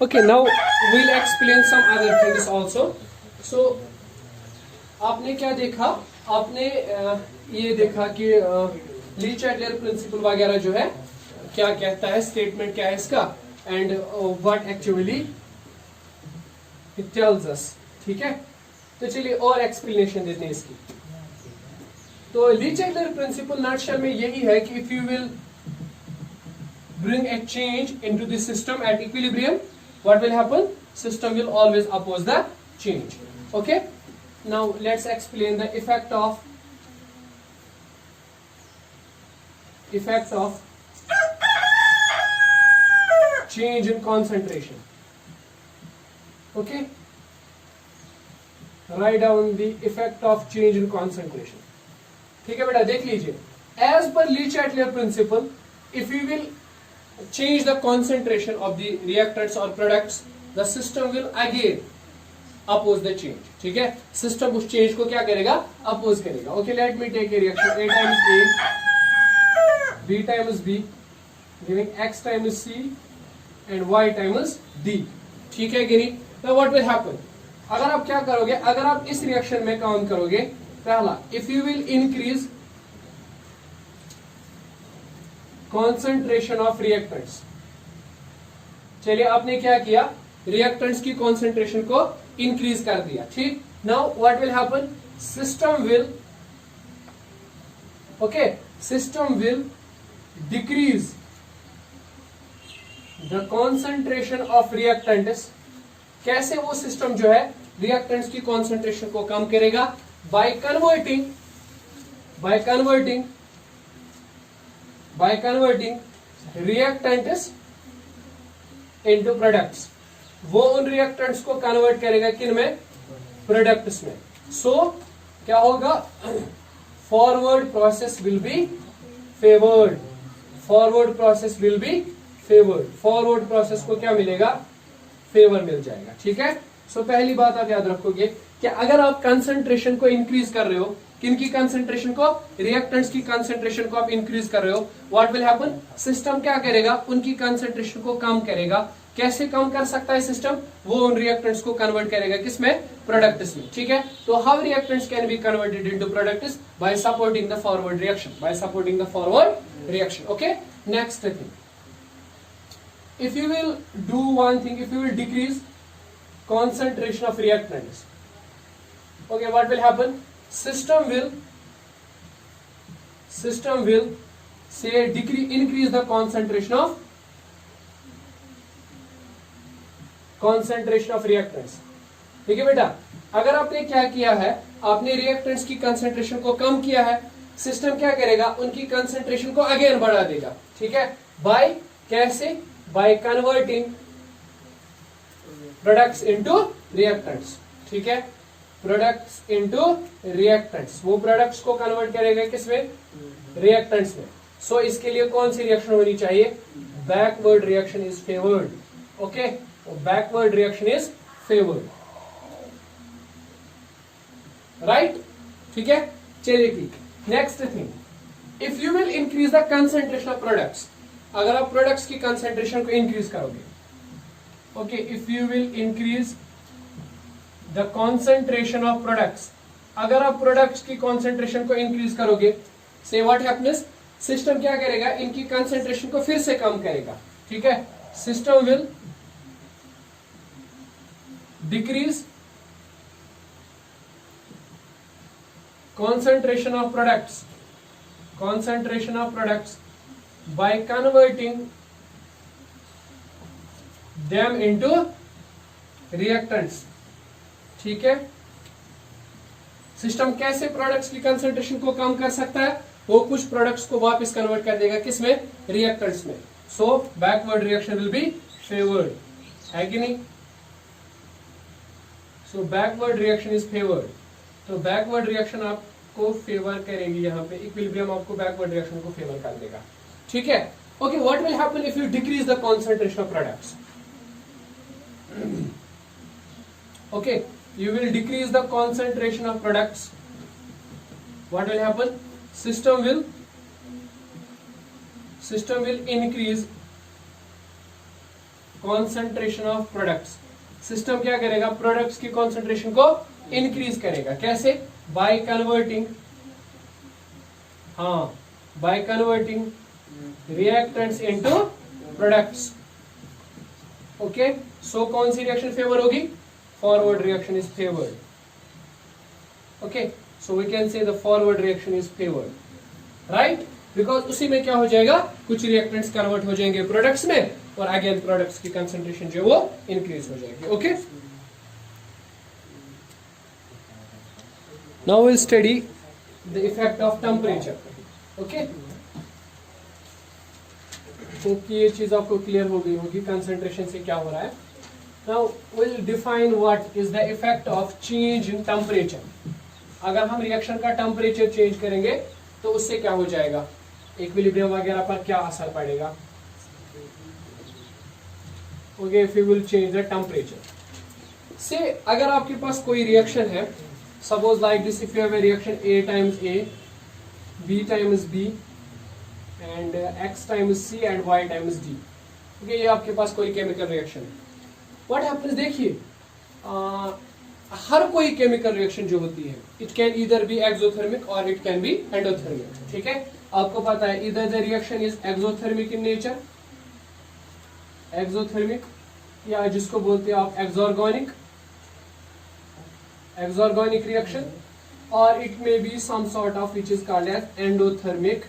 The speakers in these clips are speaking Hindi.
Okay, now we'll explain some other things also. So आपने क्या देखा, आपने ये देखा कि ली चैटलर प्रिंसिपल वगैरह जो है क्या कहता है, स्टेटमेंट क्या है इसका, and what actually it tells us. ठीक है, तो चलिए और एक्सप्लेनेशन देते हैं इसकी. तो ली चैटलर प्रिंसिपल नटशेल में यही है कि if you will bring a change into the system at equilibrium, what will happen? System will always oppose the change. Okay, now let's explain the effect of change in concentration. Okay, write down the effect of change in concentration. ठीक है बेटा, देख लीजिए. As per Lee Chatelier principle, if you will change the concentration of the reactants or products, the system will again oppose the change. ठीक है, सिस्टम उस चेंज को क्या करेगा, अपोज करेगा. Okay, let me take a reaction. A times A, B times B, giving X times C and Y times D. ठीक है गिरी. Now what will happen? अगर आप क्या करोगे, अगर आप इस रिएक्शन में काम करोगे, पहला, if you will increase concentration of reactants. चलिए आपने क्या किया, रिएक्टेंट्स की कॉन्सेंट्रेशन को इंक्रीज कर दिया. ठीक, now what will happen, system will decrease the concentration of reactants. कैसे वो सिस्टम जो है रिएक्टेंट्स की कॉन्सेंट्रेशन को कम करेगा, by converting reactants into products. वो उन रिएक्टेंट्स को कन्वर्ट करेगा किन में, प्रोडक्ट्स में. सो क्या होगा, forward process will be favoured. Forward process को क्या मिलेगा, फेवर मिल जाएगा. ठीक है, सो पहली बात आप याद रखोगे कि अगर आप कंसंट्रेशन को इंक्रीज कर रहे हो, किनकी कंसंट्रेशन को, रिएक्टेंट्स की कंसंट्रेशन को आप इंक्रीज कर रहे हो, व्हाट विल हैपन, सिस्टम क्या करेगा, उनकी कंसंट्रेशन को कम करेगा. कैसे कम कर सकता है सिस्टम, वो उन रिएक्टेंट्स को कन्वर्ट करेगा किसमें, प्रोडक्ट्स में. ठीक है, तो how reactants can be converted into products, bye supporting the forward reaction. Okay, next thing, if you will do one thing, if you will decrease concentration of reactants, okay, what will happen, system will say increase the concentration of reactants. ठीक है बेटा, अगर आपने क्या किया है, आपने रिएक्टेंट्स की कंसंट्रेशन को कम किया है, सिस्टम क्या करेगा, उनकी कंसंट्रेशन को अगेन बढ़ा देगा. ठीक है, बाय कैसे, by converting products into reactants. ठीक है, प्रोडक्ट्स इनटू रिएक्टेंट्स, वो प्रोडक्ट्स को कन्वर्ट करेगा किसमें, रिएक्टेंट्स में. सो इसके लिए कौन सी रिएक्शन होनी चाहिए, backward reaction is favoured. Okay, backward reaction is favoured, right. ठीक है, चलिए ठीक. Next thing, if you will increase the concentration of products, अगर आप प्रोडक्ट्स की कंसंट्रेशन को इंक्रीज करोगे, okay, if you will increase the concentration of products, अगर आप प्रोडक्ट्स की कंसंट्रेशन को इंक्रीज करोगे, say what happens, सिस्टम क्या करेगा, इनकी कंसंट्रेशन को फिर से कम करेगा. ठीक है, system will decrease concentration of products by converting them into reactants. ठीक है, सिस्टम कैसे प्रोडक्ट्स की कंसंट्रेशन को कम कर सकता है, वो कुछ प्रोडक्ट्स को वापस कन्वर्ट कर देगा किसमें, रिएक्टेंट्स में. So backward reaction will be favoured, है कि नहीं. So backward reaction is favoured. तो बैकवर्ड रिएक्शन आपको फेवर करेगी, यहाँ पे इक्विलिब्रियम आपको बैकवर्ड रिएक्शन को फेवर कर देगा. ठीक है, okay, what will happen if you decrease the concentration of products. Okay, you will decrease the concentration of products. What will happen? System will increase concentration of products. System क्या करेगा, प्रोडक्ट्स की कॉन्सेंट्रेशन को इंक्रीज करेगा। कैसे? बाय कन्वर्टिंग, हाँ, by converting reactants into products. Okay, so कौन सी रिएक्शन फेवर होगी? Forward reaction is favoured. Okay, so we can say the forward reaction is favoured, right? Because उसी में क्या हो जाएगा, कुछ रिएक्टेंट्स कन्वर्ट हो जाएंगे प्रोडक्ट्स में, और अगेन प्रोडक्ट्स की कंसंट्रेशन जो है वो इंक्रीज हो जाएगी। Okay, now will study the effect of temperature. Okay, क्योंकि ये चीज आपको क्लियर हो गई होगी कंसंट्रेशन से क्या हो रहा है। Now will define what is the effect of change in temperature. अगर हम रिएक्शन का टेम्परेचर चेंज करेंगे तो उससे क्या हो जाएगा, इक्विलिब्रियम वगैरह पर क्या असर पड़ेगा। Okay, if you will change the temperature से, अगर आपके पास कोई रिएक्शन है, suppose like this, if you have a reaction A times A, B times B and X times C and Y times D। Okay, ये आपके पास कोई केमिकल रिएक्शन है। व्हाट हैपेंस, देखिए हर कोई केमिकल रिएक्शन जो होती है, it can either be exothermic और इट कैन बी एंडोथर्मिक। ठीक है, आपको पता है either the reaction is exothermic in nature, exothermic, या जिसको बोलते हैं आप एक्सॉर्गोनिक, एक्सॉर्गोनिक रिएक्शन, और it may be some sort of which is called as endothermic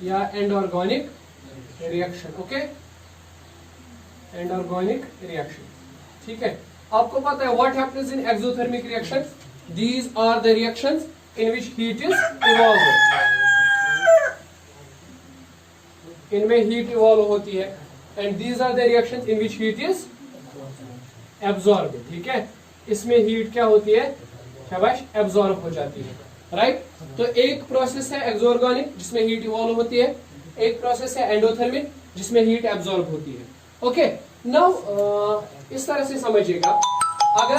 या एंडोर्गोनिक रिएक्शन। Okay, एंडोर्गोनिक reaction. ठीक है, आपको पता है what happens in exothermic reaction, these are the reactions in which heat is evolve, इनमें हीट इवॉल्व होती है, and these are the reactions in which heat is absorb. ठीक है, इसमें हीट क्या होती है, शाबाश, एब्जॉर्ब हो जाती है, राइट? तो एक प्रोसेस है एक्सॉर्गोनिक जिसमें हीट इवॉल्व होती है, एक प्रोसेस है एंडोथर्मिक जिसमें हीट एब्जॉर्ब होती है। ओके, नाउ इस तरह से समझिएगा, अगर